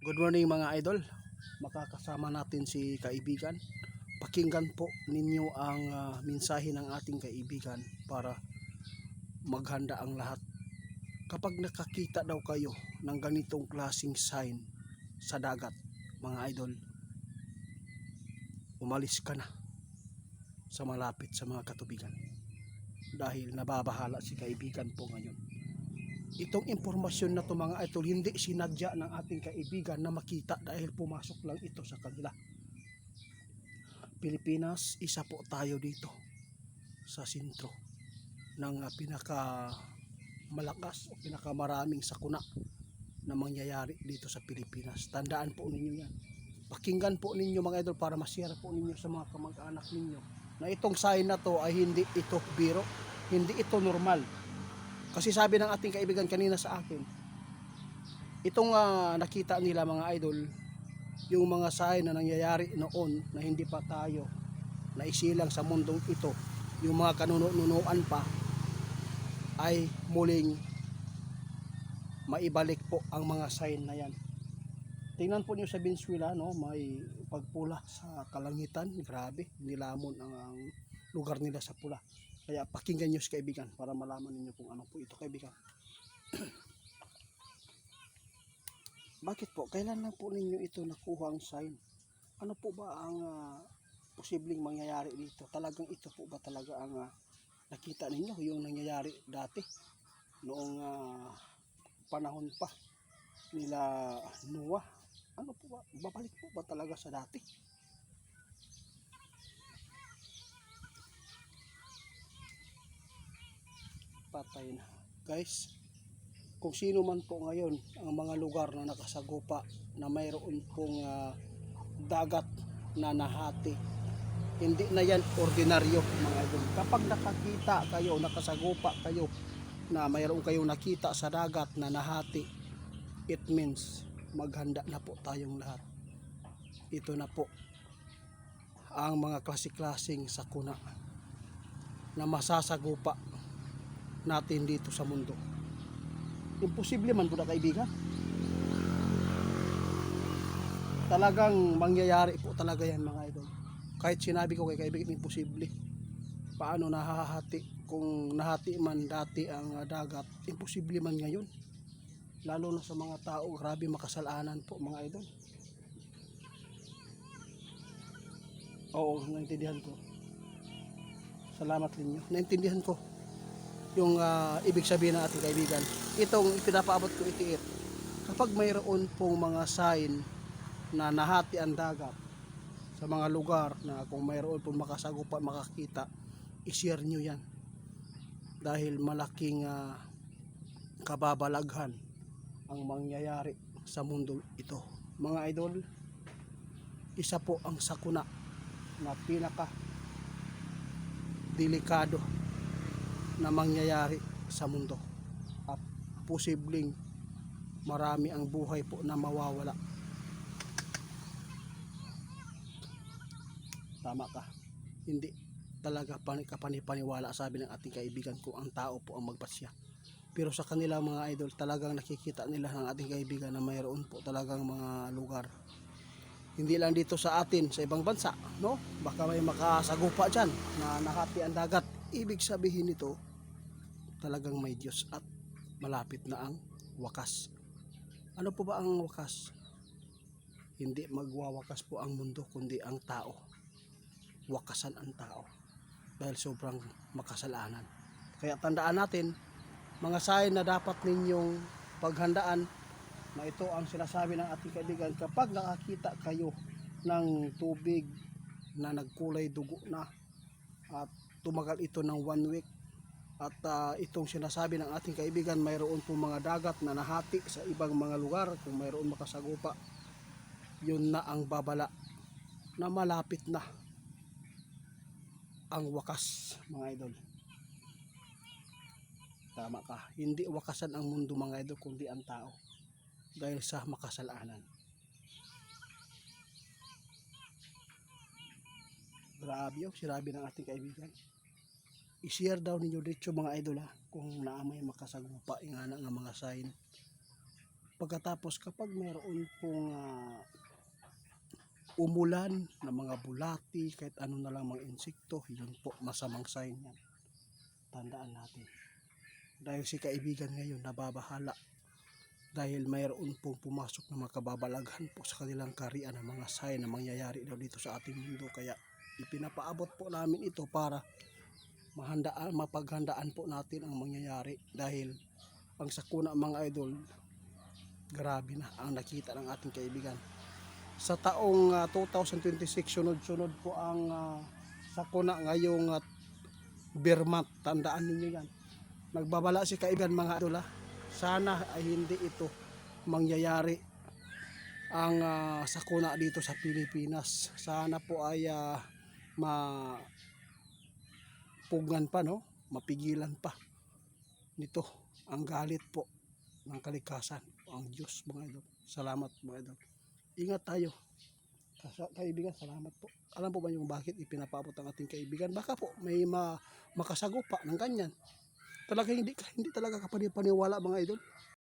Good morning mga idol. Makakasama natin si kaibigan. Pakinggan po ninyo ang mensahe ng ating kaibigan para maghanda ang lahat. Kapag nakakita daw kayo ng ganitong klaseng sign sa dagat, mga idol, umalis ka na sa malapit sa mga katubigan. Dahil nababahala si kaibigan po ngayon. Itong impormasyon na to mga idol, hindi sinadya ng ating kaibigan na makita dahil pumasok lang ito sa kanila. Pilipinas, isa po tayo dito sa sentro ng pinaka malakas o pinakamaraming sakuna na mangyayari dito sa Pilipinas. Tandaan po ninyo yan. Pakinggan po ninyo mga idol para ma-share po ninyo sa mga kamag-anak ninyo na itong sign na to ay hindi ito biro, hindi ito normal. Kasi sabi ng ating kaibigan kanina sa akin, itong nakita nila mga idol, yung mga sign na nangyayari noon na hindi pa tayo naisilang sa mundong ito, yung mga kanunuan pa, ay muling maibalik po ang mga sign na yan. Tingnan po nyo sa Venezuela, no? May pagpula sa kalangitan, grabe, nilamon ang lugar nila sa pula. Kaya pakinggan nyo si kaibigan para malaman ninyo kung ano po ito kaibigan. Bakit po? Kailan lang po ninyo ito nakuha ang sign? Ano po ba ang posibleng mangyayari dito? Talagang ito po ba talaga ang nakita ninyo? Yung nangyayari dati? Noong panahon pa nila Noah? Ano po ba? Babalik po ba talaga sa dati? Patay na. Guys, kung sino man po ngayon ang mga lugar na nakasagupa na mayroon pong dagat na nahati, hindi na yan ordinaryo mga idol. Kapag nakakita kayo, nakasagupa kayo na mayroon kayong nakita sa dagat na nahati, it means maghanda na po tayong lahat. Ito na po ang mga klase-klaseng sakuna na masasagupa natin dito sa mundo. Imposible man po na kaibigan. Talagang mangyayari po talaga yan mga idol. Kahit sinabi ko kay kaibigan, imposible. Paano nahahati? Kung nahati man dati ang dagat, imposible man ngayon. Lalo na sa mga tao, grabe makasalanan po mga idol. Oo, naintindihan ko. Salamat ninyo. Naintindihan ko yung ibig sabihin ng ating kaibigan. Itong ipinapaabot ko itiit. Kapag mayroon pong mga sign na nahati ang dagat sa mga lugar na kung mayroon pong makasagupa, makakita, i-share nyo yan. Dahil malaking kababalaghan ang mangyayari sa mundo ito. Mga idol, isa po ang sakuna na pinaka delikado na mangyayari sa mundo at posibleng marami ang buhay po na mawawala. Tama ka, hindi talaga kapanipaniwala sabi ng ating kaibigan kung ang tao po ang magpasya, pero sa kanila mga idol talagang nakikita nila ng ating kaibigan na mayroon po talagang mga lugar, hindi lang dito sa atin, sa ibang bansa, no? Baka may makasagupa dyan na nahati ang dagat. Ibig sabihin nito talagang may Diyos at malapit na ang wakas. Ano po ba ang wakas? Hindi magwawakas po ang mundo kundi ang tao. Wakasan ang tao dahil sobrang makasalanan. Kaya tandaan natin mga sign na dapat ninyong paghandaan, na ito ang sinasabi ng ating kaibigan. Kapag nakakita kayo ng tubig na nagkulay dugo na at tumagal ito ng 1 week, at itong sinasabi ng ating kaibigan, mayroon pong mga dagat na nahati sa ibang mga lugar, kung mayroon makasagupa, yun na ang babala na malapit na ang wakas mga idol. Tama ka, hindi wakasan ang mundo mga idol kundi ang tao dahil sa makasalanan. Grabe yung sinabi ng ating kaibigan. I-share daw ninyo dito mga idol kung naamay makasagupa nga na nga mga sign Pagkatapos kapag mayroon pong umulan ng mga bulati, kahit ano na lang mga insekto, yun po masamang sign yan. Tandaan natin. Dahil si kaibigan ngayon nababahala dahil mayroon pong pumasok na makababalaghan po sa kanilang karian ng mga sign na mangyayari daw dito sa ating mundo. Kaya ipinapaabot po namin ito para mapaghandaan po natin ang mangyayari, dahil ang sakuna mga idol, grabe na ang nakita ng ating kaibigan. Sa taong 2026, sunod-sunod po ang sakuna ngayong Bermat. Tandaan ninyo yan. Nagbabala si kaibigan mga idol, sana ay hindi ito mangyayari ang sakuna dito sa Pilipinas. Sana po ay mapugan pa, no? Mapigilan pa nito ang galit po ng kalikasan, ang Diyos mga idol. Salamat mga idol. Ingat tayo. Kaibigan, salamat po. Alam po ba yung bakit ipinapaabot ang ating kaibigan? Baka po may makasagupa ng ganyan. Talaga hindi talaga kapani-paniwala mga idol.